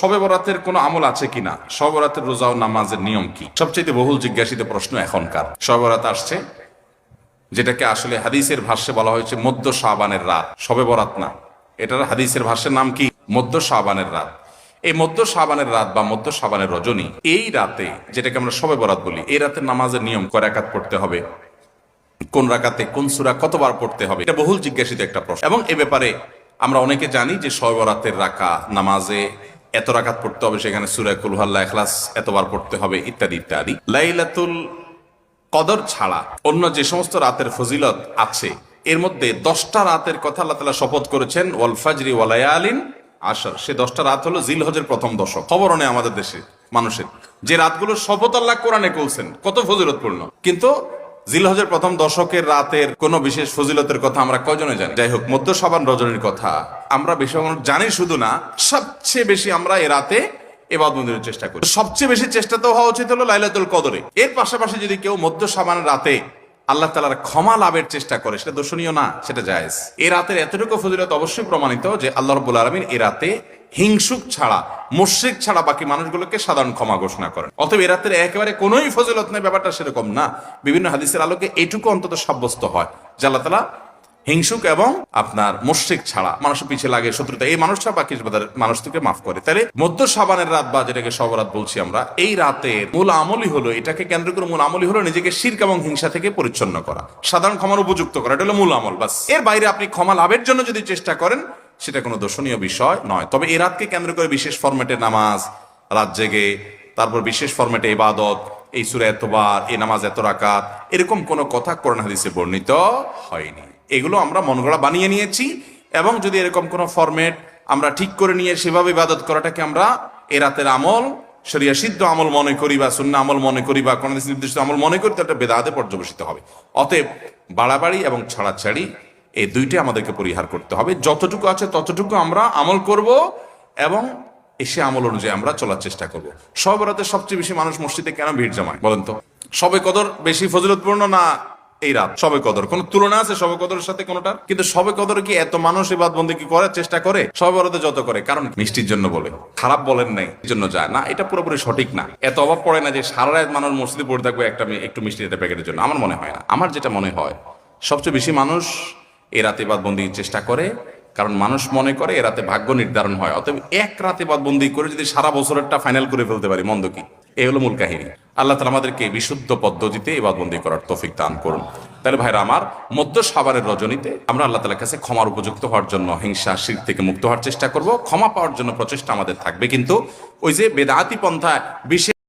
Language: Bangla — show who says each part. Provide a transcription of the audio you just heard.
Speaker 1: শবে বরাতের কোনো আমল আছে কিনা, শবে বরাতের রোজা ও নামাজের নিয়ম কি, সবচেয়ে বহুল জিজ্ঞাসিত প্রশ্ন এখনকার। শবে বরাত আসছে, যেটাকে আসলে হাদিসের ভাষ্যে বলা হয়েছে মধ্য শাবানের রাত, শবে বরাত না, এটার হাদিসের ভাষ্যের নাম কি? মধ্য শাবানের রাত। এই মধ্য শাবানের রাত বা মধ্য শাবানের রজনী, এই রাতে যেটাকে আমরা শবে বরাত বলি, এই রাতের নামাজের নিয়ম কয় রাকাত পড়তে হবে, কোন রাকাতে কোন সূরা কতবার পড়তে হবে, এটা বহুল জিজ্ঞাসিত একটা প্রশ্ন। এবং এ ব্যাপারে আমরা অনেকে জানি যে শবে বরাতের রাকা নামাজে এত রাকাত পড়তে হবে, সেখানে সূরা কুল হুয়াল্লাহু ইখলাস এতবার পড়তে হবে ইত্যাদি ইত্যাদি। লাইলাতুল কদর ছাড়া অন্য যে সমস্ত রাতের ফজিলত আছে, এর মধ্যে 10টা রাতের কথা আল্লাহ তাআলা শপথ করেছেন, ওয়াল ফাজরি ওয়া লায়ালিন আশর। সে 10টা রাত হলো জিলহজের প্রথম দশক। খবর নেই আমাদের দেশে মানুষের যে রাতগুলো শপথ আল্লাহ কোরআনে করছেন কত ফজিলতপূর্ণ, কিন্তু জিলহজের প্রথম দশকের রাতের কোন বিশেষ ফজিলতের কথা আমরা কয়জনে জানি? যাই হোক, মধ্য শাবান রজনীর কথা আমরা বেশি জানি শুধু না, সবচেয়ে বেশি আমরা এ রাতে ইবাদত বন্দেগীর চেষ্টা করি। সবচেয়ে বেশি চেষ্টা তো হওয়া উচিত হলো লাইলাতুল কদরে। এর পাশাপাশি যদি কেউ মধ্য শাবানের রাতে আল্লাহ তাআলার ক্ষমা লাভের চেষ্টা করে, সেটা দর্শনীয় না, সেটা জায়েজ। এই রাতের এতটুকু ফজিলত অবশ্যই প্রমাণিত যে আল্লাহ রাব্বুল আলামিন এই রাতে হিংসুক ছাড়া, মুশরিক ছাড়া বাকি মানুষগুলোকে সাধারণ ক্ষমা ঘোষণা করেন। অতএব এই রাতের একেবারে কোনোই ফজিলত নেই, ব্যাপারটা সেরকম না। বিভিন্ন হাদিসের আলোকে এইটুকু অন্তত সাব্যস্ত হয় যে আল্লাহ তাআলা হিংসুক এবং আপনার মুশরিক ছাড়া, মানুষের পিছিয়ে লাগে শত্রুতা, এই মানুষটা বাকি মানুষ থেকে মাফ করে। তাহলে মধ্য শাবানের রাত বা যেটাকে শবে বরাত বলছি আমরা, এই রাতের মূল আমলই হলো, এটাকে কেন্দ্র করে মূল আমলই হলো নিজেকে শিরক এবং হিংসা থেকে পরিচ্ছন্ন করা, সাধারণ ক্ষমার উপযুক্ত করা। এটা হলো মূল আমল, বাস। এর বাইরে আপনি ক্ষমা লাভের জন্য যদি চেষ্টা করেন, সেটা কোনো দর্শনীয় বিষয় নয়। তবে এই রাতকে কেন্দ্র করে বিশেষ ফরম্যাটে নামাজ, রাত জেগে, তারপর বিশেষ ফরম্যাটে ইবাদত, এই সূরা এতবার, এই নামাজ এত রাকাত, এরকম কোনো কথা কোরআন হাদিসে বর্ণিত হয়নি। এগুলো আমরা মন গড়া বানিয়ে নিয়েছি। এবং যদি এরকম কোনো ফরম্যাট আমরা ঠিক করে নিয়ে সেভাবে ইবাদত করাটাকে আমরা এ রাতের আমল, শরিয়া সিদ্ধ আমল মনে করি বা সুন্নাহ আমল মনে করি বা কোন নির্দিষ্ট আমল মনে করি, তো একটা বেদাতে পর্যবেসিত হবে। অতএব বাড়াবাড়ি এবং ছাড়াছাড়ি এই দুইটি আমাদেরকে পরিহার করতে হবে। যতটুকু আছে ততটুকু আমরা আমল করব এবং এসে আমল অনুযায়ী আমরা চলার চেষ্টা করব। শবে বরাতে সবচেয়ে বেশি মানুষ মসজিদে কেন ভিড় জমায় বলেন তো? শবে কদর বেশি ফজিলতপূর্ণ না এই রাত? শবে কদর কোন তুলনা আছে শবে কদরের সাথে কোনটার? কিন্তু শবে কদরে কি এত মানুষ ইবাদত বন্দেগী করার চেষ্টা করে? শবে বরাতে যত করে, কারণ মিষ্টির জন্য বলে, খারাপ বলেন নাই জন্য যায় না, এটা পুরোপুরি সঠিক না। এত অভাব পড়ে না যে সারা রাত মানুষ মসজিদে পড়ে থাকবে একটু মিষ্টি একটা প্যাকেটের জন্য, আমার মনে হয় না। আমার যেটা মনে হয়, সবচেয়ে বেশি মানুষ এ রাতে ইবাদত বন্দেগীর চেষ্টা করে, কারণ মানুষ মনে করে এ রাতে ভাগ্য নির্ধারণ হয়। অতএব এক রাতে ইবাদত বন্দেগী করে যদি সারা বছরেরটা ফাইনাল করে ফেলতে পারি, মন্দ কি? এই হলো মূল কাহিনী। আল্লাহ তাআলা আমাদেরকে বিশুদ্ধ পদ্ধতিতে ইবাদত বন্দেগী করার তৌফিক দান করুন। তাহলে ভাইরা আমার, মধ্য শাবানের রজনীতে আমরা আল্লাহ তাআলার কাছে ক্ষমার উপযুক্ত হওয়ার জন্য, হিংসা শিরক থেকে মুক্ত হওয়ার চেষ্টা করব। ক্ষমা পাওয়ার জন্য প্রচেষ্টা আমাদের থাকবে, কিন্তু ওই যে বেদাতি পন্থায় বিশেষ